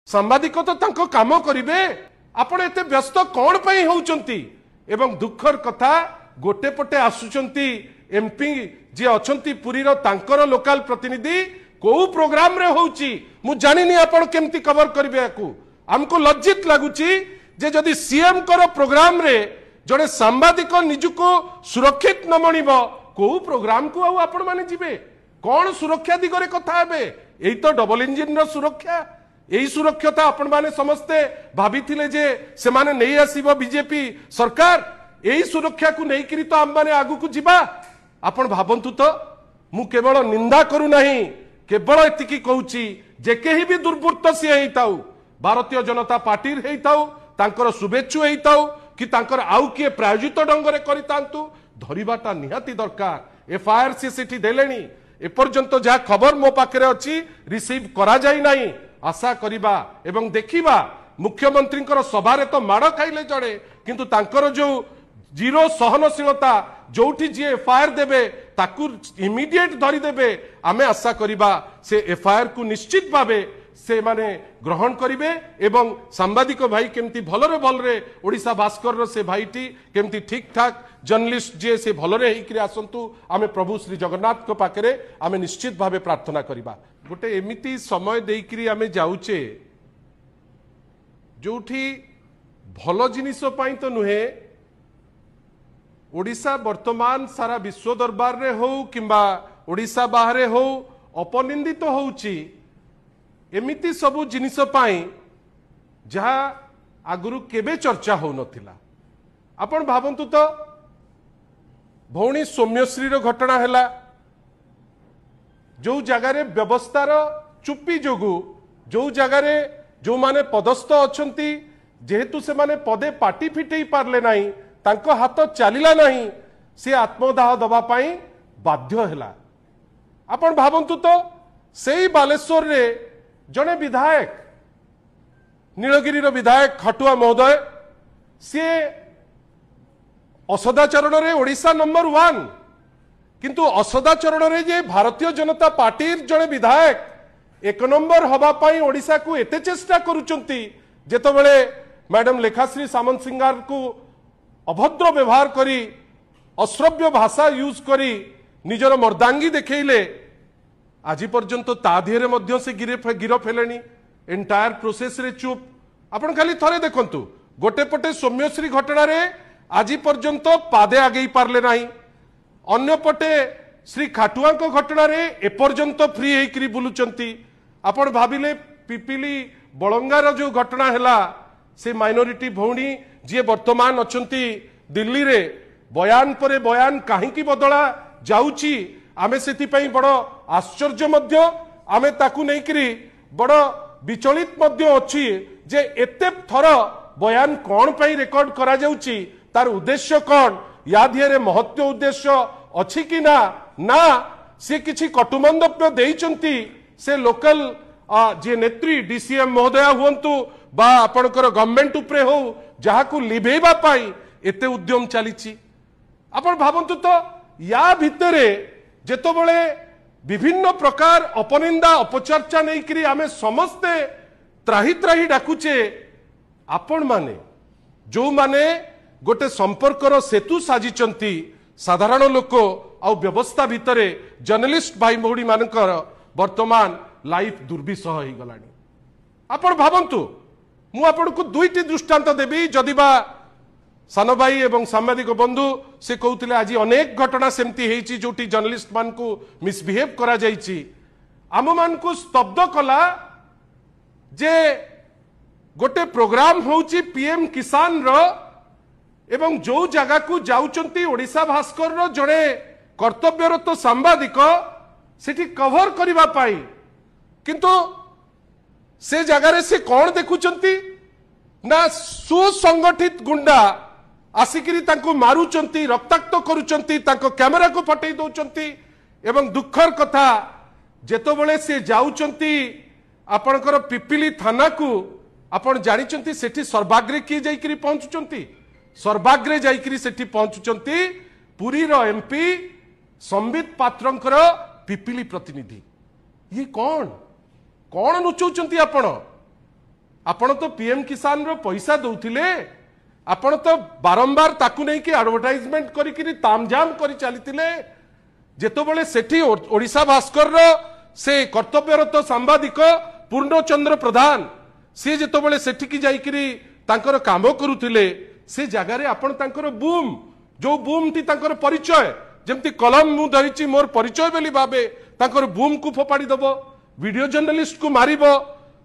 सांबादिक तो तांको काम करिवे आपण एते व्यस्त कोन पई होउचंती एवं दुखर कथा गोटे पटे आसुचंती एमपी जे अछंती पुरी रो तांकर लोकल प्रतिनिधि को प्रोग्राम रे होउची मु जानिनी आपण केमती कवर करिवे याकू हमको लज्जित लागुची जे जदी सीएम कर प्रोग्राम रे जड़े सांबादिक निजुको सुरक्षित न मणिबो को प्रोग्राम को आ आपण माने जिवे कौन सुरक्षा दिगरे कथा हेबे एई तो डबल इंजिन रो सुरक्षा यही सुरक्षता आपण माने समस्ते भाभी जे से माने नहीं आसीबो बीजेपी सरकार यही सुरक्षा को नहीं करी तो आम माने आगु को जिबा आपण भाबंतु तो मु केवल निंदा करू नहीं केवल एतिकी कहूची जे केही भी दुर्वृत्त सी हेइताउ भारतीय जनता पार्टी हेइताउ तांकर शुभेच्छु हेइताउ कि तांकर आउ किए प्रायोजित ढंगरे करितांतु धरिबाटा निहाती दरकार एफआईआर सी सिटी देलेनी एपर्यंत जहा खबर मो पाखरे अछि रिसीव करा जाई नाही आशा करिबा एवं देखिबा मुख्यमंत्री सभारे तो माड़ खाइले जड़े किंतु तांकर जो जीरो सहनशीलता जोठी जी एफआईआर देबे ताकू इमीडिएट धरी देबे आमे आशा करिबा से एफआईआर को निश्चित भावे से माने ग्रहण करिवे एवं सांबादिक भाई केमती भलरे भलरे ओडिशा भास्कर रो से भाईटी केमती ठीक ठाक जर्नलिस्ट जे से भलरे हेकरी आसंतु आमे प्रभु श्री जगन्नाथ को पाकरे आमे निश्चित भावे प्रार्थना करिबा गोटे एमिति समय देइकरी आमे जाउचे जोठी भलो जिनिस पई तो नुहे ओडिशा वर्तमान सारा विश्व दरबार रे हो किंबा ओडिशा बाहरे हो अपनिंदित तो होउची एमिति सबु जिनिस पाई जहा आगुरु केबे चर्चा हो नथिला आपण भाबंतु तो भौणी सौम्यश्री रो घटना हैला जो जगार व्यवस्थार चुप्पी जोगु जो जगार जो माने पदस्थ अछंती जेहेतु से माने पदे पाटी फिटेई पारले नाही तांको हाथ चलिला नाही से आत्मदाह दबा पाई बाध्य हैला आपण भाबंतु तो सेई बालेश्वर रे जने विधायक नीलगिरी विधायक खटुआ महोदय सी असदाचरण रे ओडिशा नंबर 1 किंतु असदाचरण रे जे भारतीय जनता पार्टी जने विधायक एक नंबर हवा पाई ओडिशा को एते चेष्टा करूचंती जेतबेले मैडम लेखाश्री सामंत सिंगार को अभद्र व्यवहार करी अश्रव्य भाषा यूज करी निजर मर्दांगी देखैले आज पर्यंत ता धीरे मध्य से गिरफ हेलेनी एंटायर प्रोसेस रे चुप आपण खाली थरे देखंतु गोटे पटे सौम्यश्री घटना रे आज पर्यंत पादे आगे पारले नाही अन्य पटे श्री खाटुआ को घटना रे एपर्यंत फ्री हेकरी बुलुचंती आपण भाबिले पिपिली बळंगार जो घटना हैला से माइनॉरिटी भौणी जी वर्तमान अछंती दिल्ली रे बयान परे बयान काहेकी बदला जाउची आमे सेति पई बड़ आश्चर्य मध्य आमे ताकू नै करी बड़ विचलित मध्य अछि जे एते थर बयान कोन पई रेकॉर्ड करा जाउची तार उद्देश्य कोन या धिरे महत्व उद्देश्य अछि कि ना ना से किछि कटुमंदप्य देइचंती से लोकल जे नेत्री डीसीएम महोदय हुंतु बा आपनकर गवर्नमेंट उपरे हो जहा को लिभेबा पाई एते उद्यम चलीची आपण भाबंतु तो या भितरे जेतबेले विभिन्न प्रकार अपनिंदा अपचर्चा नहीं करी आमे समस्ते त्राही त्राही डाकुचे आपण माने जो माने गोटे संपर्कर सेतु साजिचंती साधारण लोक आ व्यवस्था भितरे जर्नलिस्ट भाई भौणी मानकर वर्तमान लाइफ दुर्विसह हो गलानी आपण भाबंतु मु आपण को दुईटी दृष्टांत देबी जदिबा सान भाई एवं सांबादिक बंधु से कहते आज अनेक घटना सेमती हेची जोटी जर्नलिस्ट मान को मिसबिहेव करा जाइची आम मान को स्तब्ध कला जे गोटे प्रोग्राम होची पीएम किसान रो एवं जो जगह को जाउचंती ओडिशा भास्कर रो जड़े कर्तव्यरत सांबादिक सेठी कवर करिबा पाई किंतु से जगह से कौन देखुचंती ना सुसंगठित गुंडा आसिकी तांको मारुचंती रक्ताक्त करुचंती तांको कैमरा को फटई दौचंती एवं दुखर कथा जेतबेले से जाउचंती आपणकर पिपिली थाना को आपण जानिचंती सेठी सर्वाग्रे की जाइकरी पहुंचुचंती सर्वाग्रे जाइकरी सेठी पहुंचुचंती पुरी रो एमपी संबित पात्रंकर पिपिली प्रतिनिधि ये कौन कौन नुचौचंती आपण आपण तो पीएम किसान रो पैसा दौथिले आपण तो बारंबार ताकू नहीं कि एडवर्टाइजमेंट करी तामझाम करी चलीथिले जेतबेले सेठी ओडिशा भास्कर रो से कर्तव्यरत सांबादिक पूर्णचंद्र प्रधान सी जेतबेले सेठी की जाइकरी तांकर काम करुथिले से जगह रे आपण तांकर बूम जो बूम टी तांकर परिचय जेमती कलम मु धरिची मोर परिचय बेली भाबे तांकर बूम को फोपाड़ी दबो वीडियो जर्नलिस्ट को मारिबो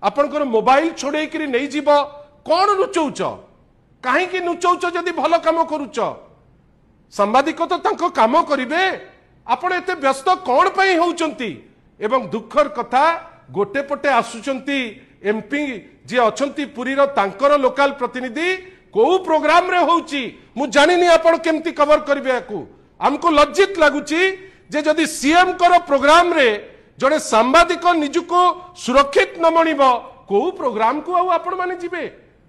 आपनकर मोबाइल छोड़े करी नहीं जीव कौन लुचौच कहीं लुचौच जदि भल काम करुच सांबादिक तो तांको काम करिवे आपण एते व्यस्त कौन पई होउचंती एवं दुखर कथा गोटे पटे आसुचंती एमपी जे अछंती पुरीर तांकर लोकल प्रतिनिधि को प्रोग्राम रे होउची मु जानिनी आपण केमती कवर करिवे याकू हमको लज्जित लगुची जे जदि सीएम कर प्रोग्राम रे जड़े सांबादिक निजुको सुरक्षित न मणिब को प्रोग्राम को आपण माने जिबे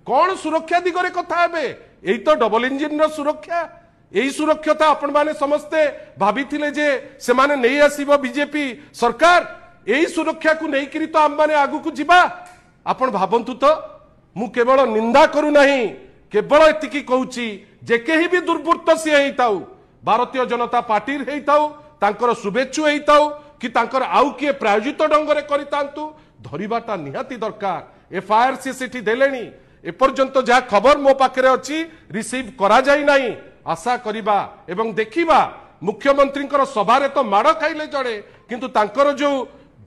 कौन सुरक्षा दिगरे कथा हेबे एई तो डबल इंजिन रो सुरक्षा एई सुरक्षता आपण माने समस्ते भाबिथिले जे से माने नहीं आसीबो बीजेपी सरकार एई सुरक्षा को नहीं करी तो हम माने आगु को जिबा आपण भाबंतु तो मु केवल निंदा करू नहीं केवल एतिकी कहूची जे केही भी दुर्वृत्त सी हेइताउ भारतीय जनता पार्टी हेइताउ तांकर शुभेच्छु हेइताउ कि तांकर आउ किए प्रायोजित ढंग से धरिबाटा निहाती दरकार एफआईआर सी सेठी देलेनी एपर्यंत जहाँ खबर मो पाखे अच्छी रिसीव करा जाई नहीं आशा करिबा एवं देखिबा मुख्यमंत्री सभा तो माड़ खाइले जड़े किंतु तांकर जो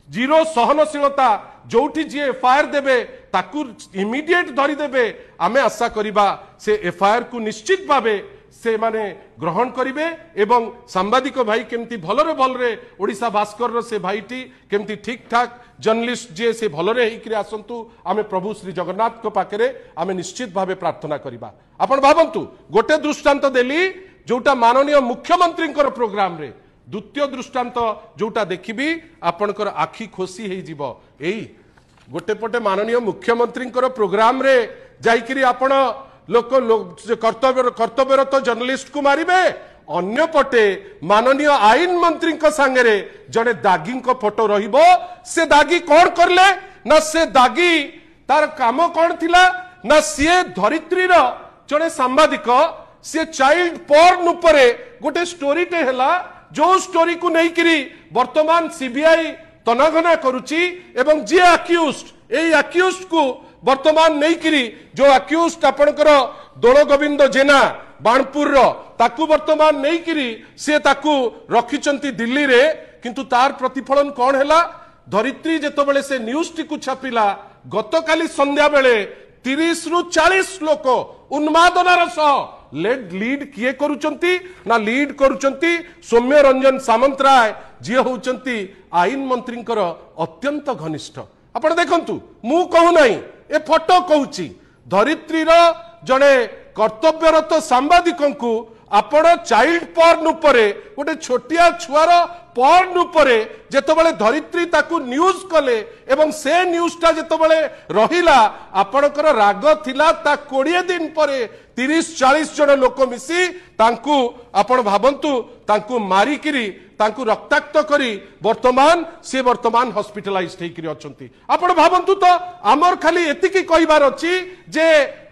जीरो सहनशीलता जोठी जी एफआईआर देबे ताकू इमिडिएट धरी देबे आमे आशा करिबा से एफआईआर को निश्चित भावे से माने ग्रहण करिवे एवं सांबादिक भाई केमती भलरे भलरे ओडिशा भास्कर से भाईटी केमती ठीक ठाक जर्नलिस्ट जे से भलरे हेकरी आसंतु आमे प्रभु श्री जगन्नाथ को पाखरे आमे निश्चित भावे प्रार्थना करिबा आपण भाबंतु गोटे दृष्टांत देली जोटा माननीय मुख्यमंत्री प्रोग्राम रे द्वितीय दृष्टांत जोटा देखिबी आपणकर आखि खोसी हेई जीवो एई गोटे पटे माननीय मुख्यमंत्री प्रोग्राम रे जाइकरी आपण लोक कर्तव्यरत जर्नलिस्ट को मारिबे अन्य पटे माननीय आईन मंत्री सांगे जड़े दागी फोटो रहिबो से दागी कौन करले ना से दागी तार काम कौन थिला ना सीए धरित्री जड़े सांबादिक सी चाइल्ड पोर्न उपरे गोटे स्टोरी टे हला जो स्टोरी को नहीं करी वर्तमान सीबीआई तनाघना करुची एवं जे अक्यूज्ड ए अक्यूज्ड को वर्तमान नहीं करी जो अक्यूज्ड आपणकर दोल गोविंद जेना बाणपुर ताकू वर्तमान नहीं करी से ताकू रखिचंती दिल्ली रे किंतु तार प्रतिफलन कौन हैला धरित्री जेतबेले से न्यूज टी को छापिला गतकाली संध्या बेले 30 रु 40 लोक उन्मादनार सह लीड किए करुचंती ना लीड करुचंती सौम्य रंजन सामंतराय जी होचंती आईन मंत्रींकर अत्यंत घनिष्ठ आपण देखंतु मु कहू नाही ए फोटो कहूची धरित्री जड़े कर्तव्यरत सांबादिक आपण चाइल्ड पोर्न उपरे गोटे छोटिया छुआर पोर्न उपरे जेतबेले धरित्री ताकू न्यूज कले एवं से न्यूजटा जेतबेले रहिला आपणकर राग थिला ता 20 दिन परे 30-40 जन लोक मिसी तांकू आपण भाबंतु तांकू मारिकिरी तांकू रक्ताक्त करी वर्तमान हॉस्पिटलाइज हेकरी अछंती आपण भाबंतु तो आमर खाली एतिकी कहिबार अछि जे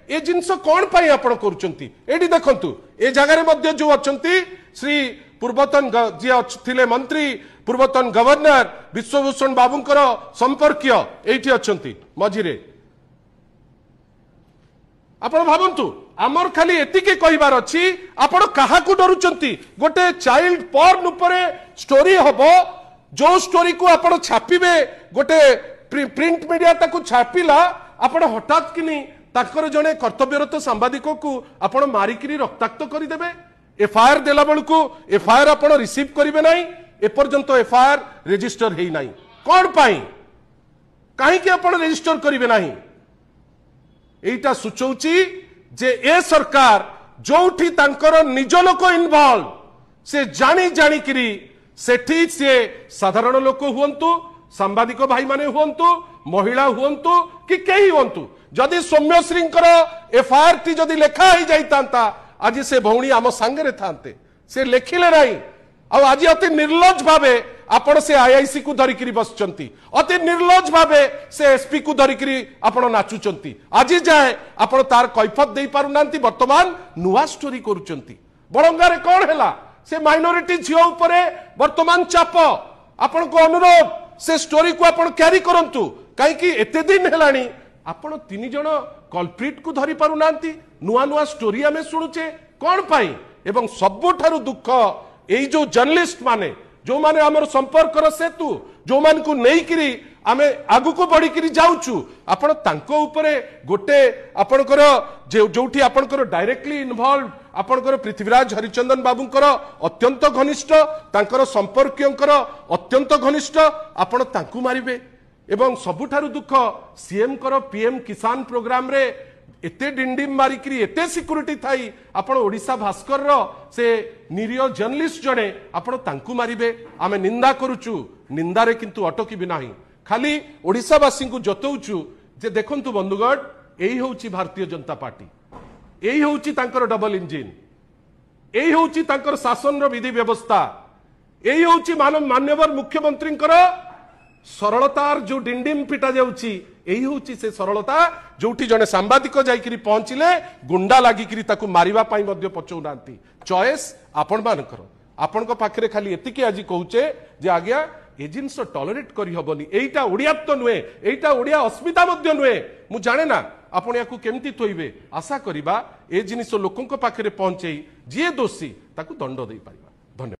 ए जिनस कौन पाई आपण करूचंती एडी देखंतु ए जगह मध्य जो अछंती श्री पूर्वतन जी थिले मंत्री पूर्वतन गवर्नर विश्वभूषण बाबूंकर संपर्कीय एठी अछंती मझिरे आपण भाबंतु आमर खाली एतिके कहिबार अछि आपण काहा को डरुचंती गोटे चाइल्ड पोर्न उपरे स्टोरी हबो जो स्टोरी को आपण छापिबे गोटे प्रिंट मीडिया ताकू छापिला आपण हठात किनी ताकर जने कर्तव्यरत सांबादिक को आपण मारिकिरी रक्ताक्त करदेबे एफआईआर देला बेलू एफआईआर आपण रिसीव करिवे नाही एपर्यंत एफआईआर रजिस्टर हेई नाही कोन पाई काहे कि आपण रजिस्टर करिवे नाही एटा सुचौची जे ए सरकार जोठी तांकर निज लोक इन्वॉल्व से जानी जानी किरी सेठी से साधारण लोक हुंतु सांबादिक भाई माने हुंतु महिला हुंतु कि केही हुंतु जदि सौम्यश्री एफआईआर टी जदि लेखा ही जाता आज से भौणी आम सांगे थांते से लेखिले नहीं आज अति निर्लज भावे आपण से आईआईसी को धरिकी बसचंती, अति निर्लज भावे से एसपी को धरिकी आपण नाचुचंती। आज जाए आपण तार कैफत दे पारु नांती, वर्तमान नुआ स्टोरी करूचंती। बड़ंगारे कौन हैला से माइनॉरिटी झियो उपरे वर्तमान चाप। आपण को अनुरोध से स्टोरी को आपण कैरी करंतु, काई कि एते दिन हेलानी आपण तीन जण कल्प्रिट को धरि पारु नांती। नुआ नुआ स्टोरी हमें शुणुचे कौन पाई। एवं सबुठारु दुख एई जो जर्नलिस्ट माने जो माने हमर संपर्कर सेतु जो मान को नहीं किरी आमे आगु को बढ़ी किरी जाउछु, आपण तांको उपरे गोटे आपणकर जोठी आपणकर डायरेक्टली इन्वॉल्व आपणकर पृथ्वीराज हरिचंदन बाबूंकर अत्यंत घनिष्ठ, तांकर संपर्कियंकर अत्यंत घनिष्ठ, आपण तांकु मारिबे। एवं सबुठारु दुख सीएम कर पीएम किसान प्रोग्राम रे एते डिंडिम मारिकरी एते सिक्यूरिटी थाई आपण ओडिशा भास्कर रो से निरीह जर्नलिस्ट जणे आपण तांकु मारिबे। आमे निंदा करूचु, निंदारे किंतु अटकी भी नाही, खाली ओडिशावासी को जतौचु जे देखंतु बंधुगण एही होउची भारतीय जनता पार्टी, एही होउची तांकर डबल इंजिन, एही होउची तांकर शासन रो विधि व्यवस्था, एही होउची माननीय मुख्यमंत्री सरलतार जो डिंडिम पिटा जाउची, एही होउची से सरलता जोठी जने सांबादिक जाइकरी पहुंचिले गुंडा लागिकरी ताकू मारिबा पाई मध्य पचौ नांती। चॉइस आपण मानकर, आपण को पाखरे खाली एतिके आजि कहूचे जे आज्ञा ए जिनस टॉलरेट करि हबनी। एईटा ओडियात्व नुहे, एईटा ओडिया अस्मिता मध्य नुहे। मु जाने ना आपण याकू केमती थोइबे, आशा करिबा ए जिनिस लोकंक पाखरे पहुंचेई जे दोषी ताकू दंड देई पारिबा।